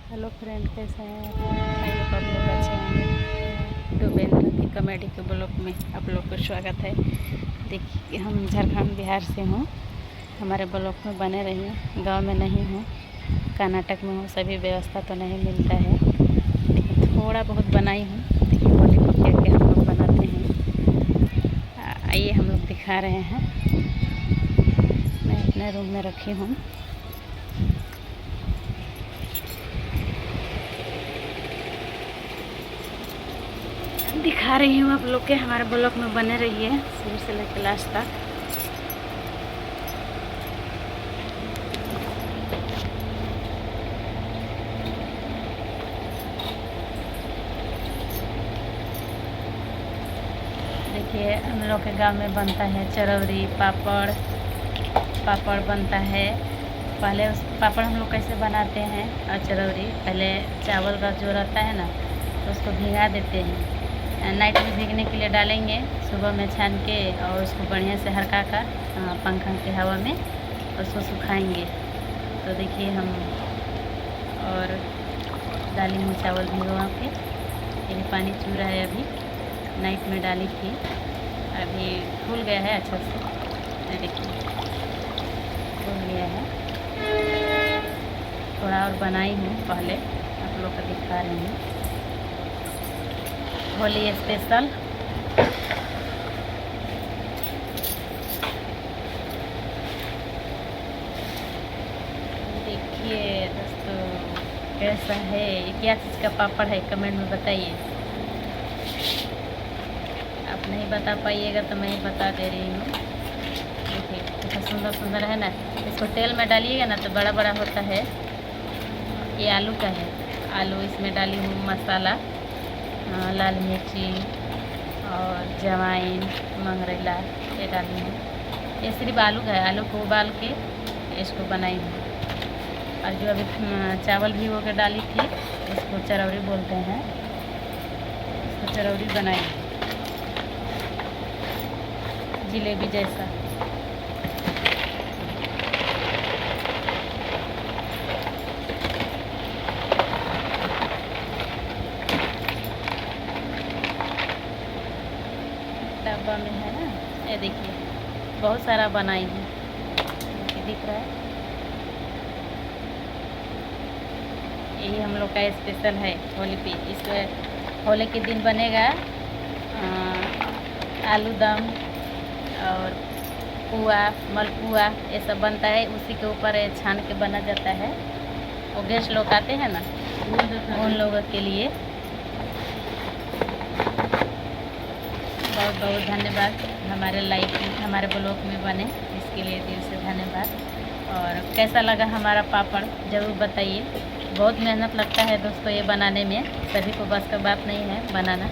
Hello friend, कैसे हैं आप लोग अच्छे होंगे। डुबेंद्र की कॉमेडी के ब्लॉग में आप लोग को स्वागत है। देखिए, हम झारखंड बिहार से हूँ। हमारे ब्लॉग में बने रहिए। गांव में नहीं हूँ, कर्नाटक में हूँ। सभी व्यवस्था तो नहीं मिलता है, लेकिन थोड़ा बहुत बनाई हूँ। देखिए, होली को क्या क्या हम लोग बनाते हैं, आइए हम लोग दिखा रहे हैं। मैं अपने रूम में रखी हूँ। दिखा रही हूँ आप लोग के। हमारे ब्लॉग में बने रहिए शुरू से लेकर लास्ट तक। देखिए, हम लोग के गांव में बनता है चरौरी, पापड़ बनता है। पहले उस पापड़ हम लोग कैसे बनाते हैं और चरौरी, पहले चावल का जो रहता है ना, तो उसको भिगा देते हैं। नाइट में भीगने के लिए डालेंगे, सुबह में छान के और उसको बढ़िया से हल्का कर पंखा की हवा में उसको सुखाएंगे। तो देखिए, हम और डालेंगे चावल भिगवा के। ये पानी चू रहा है, अभी नाइट में डाली थी, अभी फूल गया है अच्छा से। देखिए, फूल गया है। थोड़ा और बनाई हूँ, पहले आप लोग को दिखा रही हूँ। होली स्पेशल। देखिए दोस्तों, कैसा है, ये क्या चीज़ का पापड़ है, कमेंट में बताइए। आप नहीं बता पाइएगा तो मैं ही बता दे रही हूँ। देखिए कितना सुंदर सुंदर है ना। इसको तेल में डालिएगा ना तो बड़ा बड़ा होता है। ये आलू का है। आलू इसमें डाली हूँ, मसाला, लाल मिर्ची और जवाइन, मंगरेला, ये डाली हूँ। ये सिर्फ आलू का है। आलू को उबाल के इसको बनाई हूँ। और जो अभी चावल भी हो के डाली थी, इसको चरौरी बोलते हैं। इसको चरौरी बनाई, जिलेबी जैसा। डब्बा में है ना, ये देखिए बहुत सारा बनाई हूँ। दिख रहा है, यही हम लोग का स्पेशल है होली पे। इस होली के दिन बनेगा आलू दम और पुआ, मलपुआ, ये सब बनता है। उसी के ऊपर छान के बना जाता है। वो गेस्ट लोग आते हैं ना, उन लोगों के लिए बहुत बहुत धन्यवाद। हमारे ब्लॉग में बने, इसके लिए दिल से धन्यवाद। और कैसा लगा हमारा पापड़ ज़रूर बताइए। बहुत मेहनत लगता है दोस्तों ये बनाने में, सभी को बस का बात नहीं है बनाना।